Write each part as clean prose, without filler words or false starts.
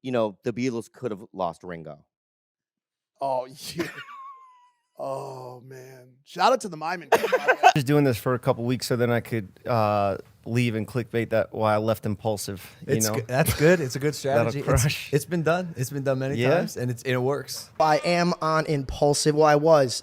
the Beatles could have lost Ringo. Oh, yeah. Oh, man. Shout out to the Myman team, by the way. Just doing this for a couple weeks so then I could leave and clickbait that why I left Impaulsive. That's good. It's a good strategy. That'll crush. It's been done. It's been done many times, and it works. I am on Impaulsive. Well, I was.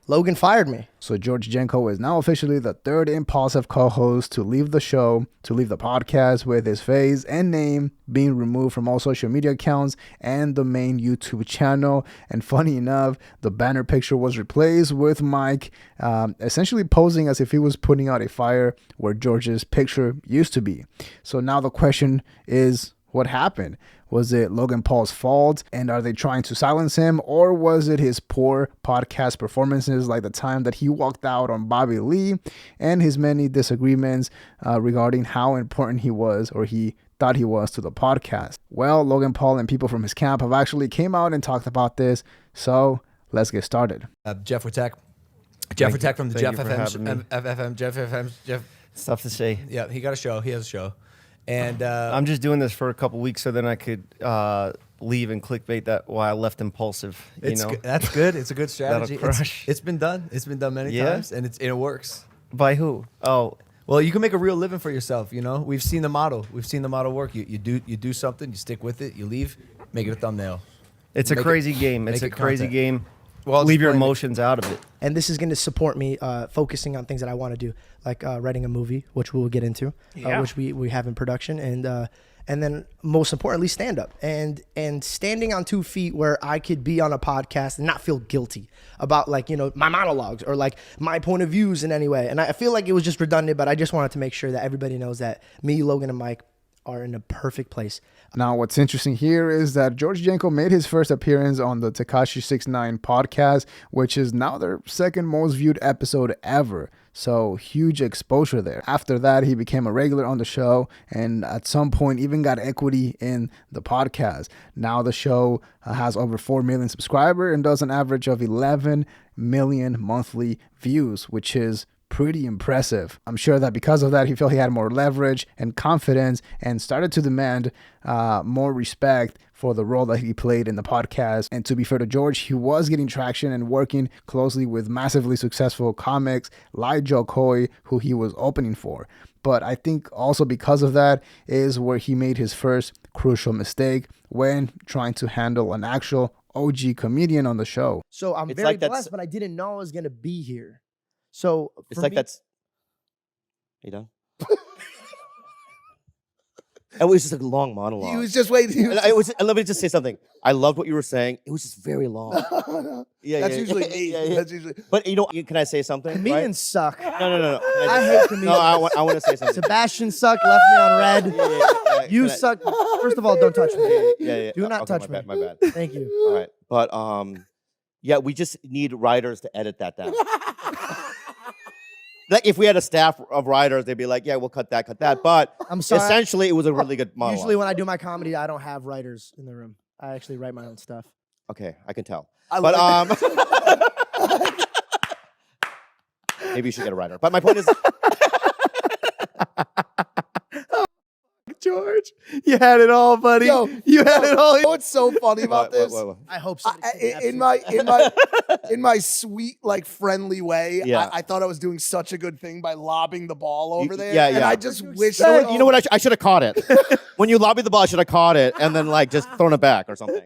Logan fired me. So George Janko is now officially the third Impaulsive co-host to leave the show, to leave the podcast, with his face and name being removed from all social media accounts and the main YouTube channel. And funny enough, the banner picture was replaced with Mike essentially posing as if he was putting out a fire where George's picture used to be. So now the question is, what happened? Was it Logan Paul's fault, and are they trying to silence him, or was it his poor podcast performances, like the time that he walked out on Bobby Lee, and his many disagreements regarding how important he was, or he thought he was, to the podcast? Well, Logan Paul and people from his camp have actually came out and talked about this, so let's get started. Jeff Wittek. Jeff Wittek from the Jeff FM. Jeff. It's tough to say. Yeah, he got a show. He has a show. And I'm just doing this for a couple weeks so then I could leave and clickbait that why I left Impaulsive. That's good. It's a good strategy. That'll crush. It's been done. It's been done many times, and it works. By who? Oh, well, you can make a real living for yourself. We've seen the model. We've seen the model work. You do something. You stick with it. You leave. Make it a thumbnail. It's a crazy game. It's a crazy game. Well, leave your emotions out of it. And this is going to support me focusing on things that I want to do, like writing a movie, which we will get into, which we have in production, and then most importantly, stand up and standing on 2 feet where I could be on a podcast and not feel guilty about my monologues or like my point of views in any way. And I feel like it was just redundant, but I just wanted to make sure that everybody knows that me, Logan, and Mike are in a perfect place. Now, what's interesting here is that George Janko made his first appearance on the Tekashi 69 podcast, which is now their second most viewed episode ever. So huge exposure there. After that, he became a regular on the show and at some point even got equity in the podcast. Now the show has over 4 million subscribers and does an average of 11 million monthly views, which is pretty impressive. I'm sure that because of that, he felt he had more leverage and confidence and started to demand more respect for the role that he played in the podcast. And to be fair to George, he was getting traction and working closely with massively successful comics like Joe Coy, who he was opening for. But I think also because of that is where he made his first crucial mistake when trying to handle an actual OG comedian on the show. So I'm very blessed, but I didn't know I was going to be here. So it's like that's. You done? It was just a long monologue. He was just waiting. And let me just say something. I loved what you were saying. It was just very long. That's usually me. That's usually. But can I say something? Comedians suck. No. I hate comedians. No, I want to say something. Sebastian sucked, left me on red. You suck. First of all, don't touch me. Yeah. Do not touch me. My bad. Thank you. All right, but we just need writers to edit that down. Like if we had a staff of writers, they'd be like, "Yeah, we'll cut that." But I'm sorry. Essentially, it was a really good monologue. Usually, when I do my comedy, I don't have writers in the room. I actually write my own stuff. Okay, I can tell. Like Maybe you should get a writer. But my point is. George, you had it all, buddy. You had it all. You know what's so funny about this? I hope so. In my sweet, friendly way, I thought I was doing such a good thing by lobbing the ball over there. Yeah. And I just wish. You know what? I should have caught it. When you lobbied the ball, I should have caught it and then just thrown it back or something.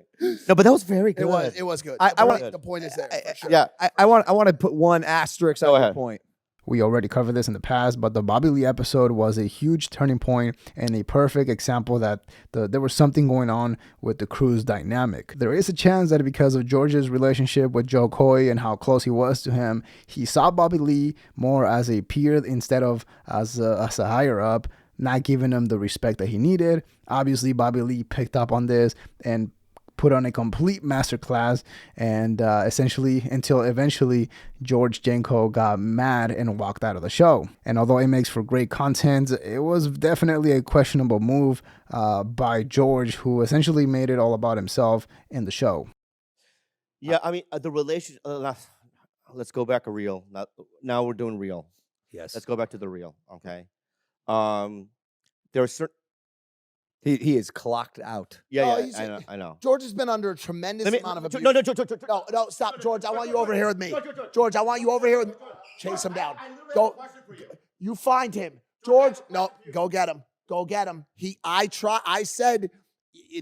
No, but that was very good. It was good. The point is there. For sure. Yeah. I want to put one asterisk on the point. We already covered this in the past, but the Bobby Lee episode was a huge turning point and a perfect example that there was something going on with the crew's dynamic. There is a chance that because of George's relationship with Joe Coy and how close he was to him, he saw Bobby Lee more as a peer instead of as a higher up, not giving him the respect that he needed. Obviously, Bobby Lee picked up on this and put on a complete masterclass, and essentially until eventually George Janko got mad and walked out of the show. And although it makes for great content, it was definitely a questionable move by George, who essentially made it all about himself in the show. Yeah, I mean, the relationship, let's go back a reel. Now we're doing real. Yes. Let's go back to the real, okay? There are certain He is clocked out. Yeah, Oh, yeah, I know. George has been under a tremendous amount of abuse. No, No, stop, George. I want you over here with me. George, I want you over here with me. Chase him down. Go. You find him. George, no, go get him. Go get him. I said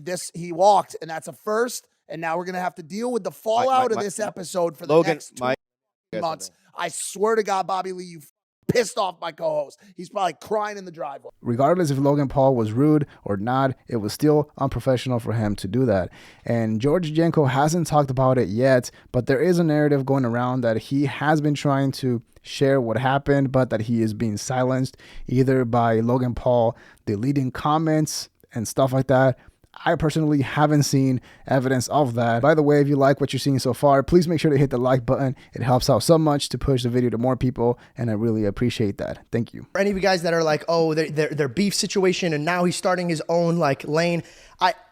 this, he walked, and that's a first, and now we're going to have to deal with the fallout of this episode for the next 2 months. I swear to God, Bobby Lee, you pissed off my co-host. He's probably crying in the driveway. Regardless if Logan Paul was rude or not, it was still unprofessional for him to do that. And George Janko hasn't talked about it yet, but there is a narrative going around that he has been trying to share what happened, but that he is being silenced either by Logan Paul deleting comments and stuff like that. I personally haven't seen evidence of that. By the way, if you like what you're seeing so far, please make sure to hit the like button. It helps out so much to push the video to more people, and I really appreciate that. Thank you. For any of you guys that are like, oh, their beef situation, and now he's starting his own like lane.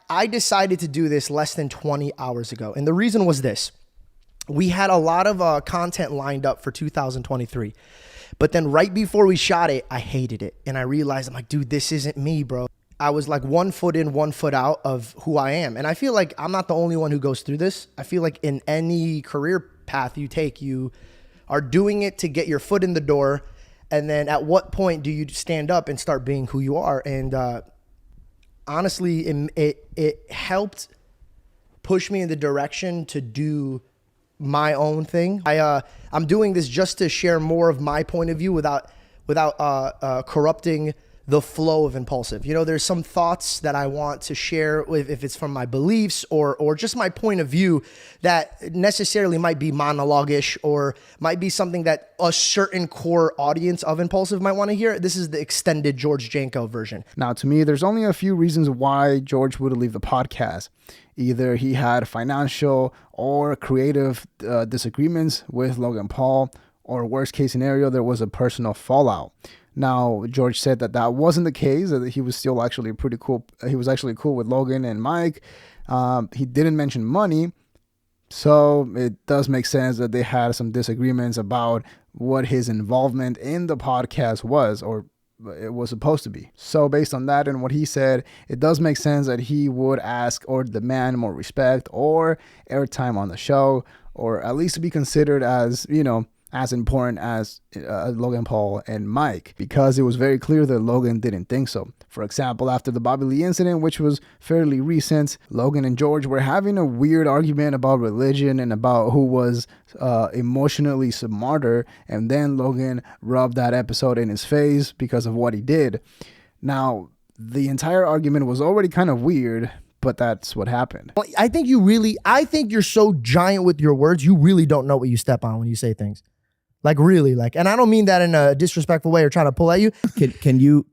I decided to do this less than 20 hours ago, and the reason was this. We had a lot of content lined up for 2023, but then right before we shot it, I hated it, and I realized, I'm like, dude, this isn't me, bro. I was like 1 foot in, 1 foot out of who I am. And I feel like I'm not the only one who goes through this. I feel like in any career path you take, you are doing it to get your foot in the door. And then at what point do you stand up and start being who you are? And honestly, it helped push me in the direction to do my own thing. I'm doing this just to share more of my point of view without corrupting the flow of Impaulsive. You know, there's some thoughts that I want to share with, if it's from my beliefs or just my point of view, that necessarily might be monologue-ish or might be something that a certain core audience of Impaulsive might want to hear. This is the extended George Janko version. Now, to me, there's only a few reasons why George would leave the podcast. Either he had financial or creative disagreements with Logan Paul, or worst case scenario, there was a personal fallout. Now, George said that that wasn't the case, that he was still actually pretty cool. He was actually cool with Logan and Mike. He didn't mention money. So it does make sense that they had some disagreements about what his involvement in the podcast was, or it was supposed to be. So based on that and what he said, it does make sense that he would ask or demand more respect or airtime on the show, or at least to be considered as, you know, as important as Logan Paul and Mike, because it was very clear that Logan didn't think so. For example, after the Bobby Lee incident, which was fairly recent, Logan and George were having a weird argument about religion and about who was emotionally smarter, and then Logan rubbed that episode in his face because of what he did. Now, the entire argument was already kind of weird, but that's what happened. I think you're so giant with your words, you really don't know what you step on when you say things. Like really, like, and I don't mean that in a disrespectful way or trying to pull at you. Can you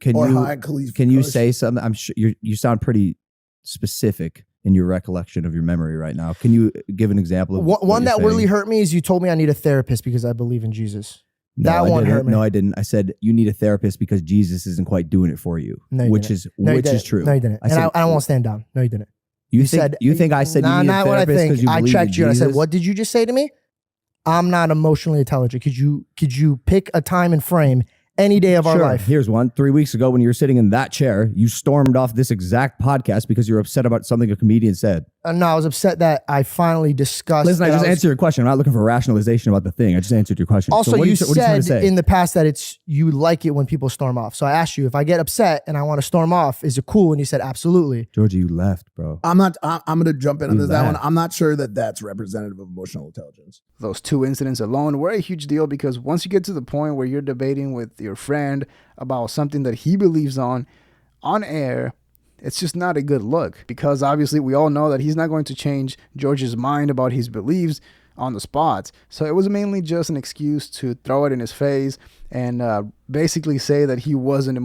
say something? I'm sure you sound pretty specific in your recollection of your memory right now. Can you give an example of one that really hurt me? Is you told me I need a therapist because I believe in Jesus. No, that one hurt me. No, I didn't. I said you need a therapist because Jesus isn't quite doing it for you, which is true. No, you didn't. I won't stand down. No, you didn't. You think I said you need a therapist because you believe in Jesus? I checked you and I said, what did you just say to me? I'm not emotionally intelligent. Could you pick a time and frame any day of our life? Here's one. 3 weeks ago when you were sitting in that chair, you stormed off this exact podcast because you're upset about something a comedian said. No, I was upset that I finally discussed. Listen, I just answered your question. I'm not looking for rationalization about the thing. I just answered your question. Also, so you said in the past that you like it when people storm off. So I asked you, if I get upset and I want to storm off, is it cool? And you said, absolutely. Georgie, you left, bro. I'm going to jump in on that one. I'm not sure that that's representative of emotional intelligence. Those two incidents alone were a huge deal, because once you get to the point where you're debating with your friend about something that he believes on air, it's just not a good look, because obviously we all know that he's not going to change George's mind about his beliefs on the spot. So it was mainly just an excuse to throw it in his face and basically say that he wasn't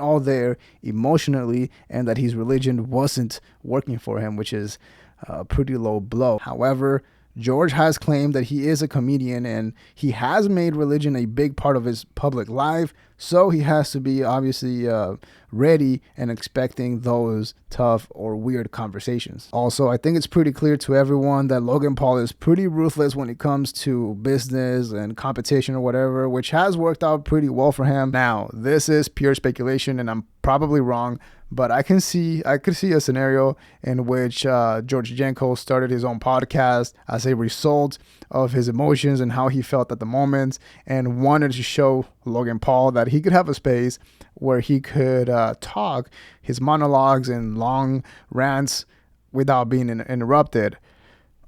all there emotionally, and that his religion wasn't working for him, which is a pretty low blow. However, George has claimed that he is a comedian and he has made religion a big part of his public life. So he has to be obviously ready and expecting those tough or weird conversations. Also, I think it's pretty clear to everyone that Logan Paul is pretty ruthless when it comes to business and competition or whatever, which has worked out pretty well for him. Now, this is pure speculation and I'm probably wrong, but I could see a scenario in which George Janko started his own podcast as a result of his emotions and how he felt at the moment, and wanted to show Logan Paul that he could have a space where he could talk his monologues and long rants without being interrupted.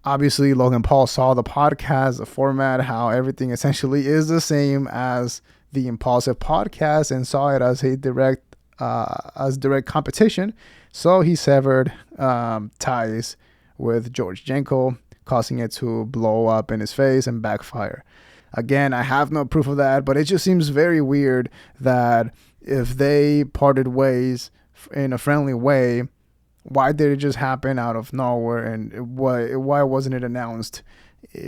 Obviously, Logan Paul saw the podcast, the format, how everything essentially is the same as the Impaulsive podcast, and saw it as a direct competition. So he severed ties with George Janko, causing it to blow up in his face and backfire. Again, I have no proof of that, but it just seems very weird that if they parted ways in a friendly way, why did it just happen out of nowhere, and why wasn't it announced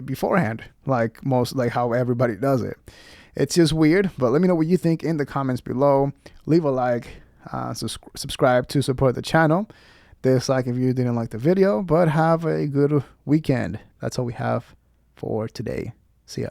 beforehand, like how everybody does it? It's just weird, but let me know what you think in the comments below. Leave a like, subscribe to support the channel. Dislike if you didn't like the video, but have a good weekend. That's all we have for today. See ya.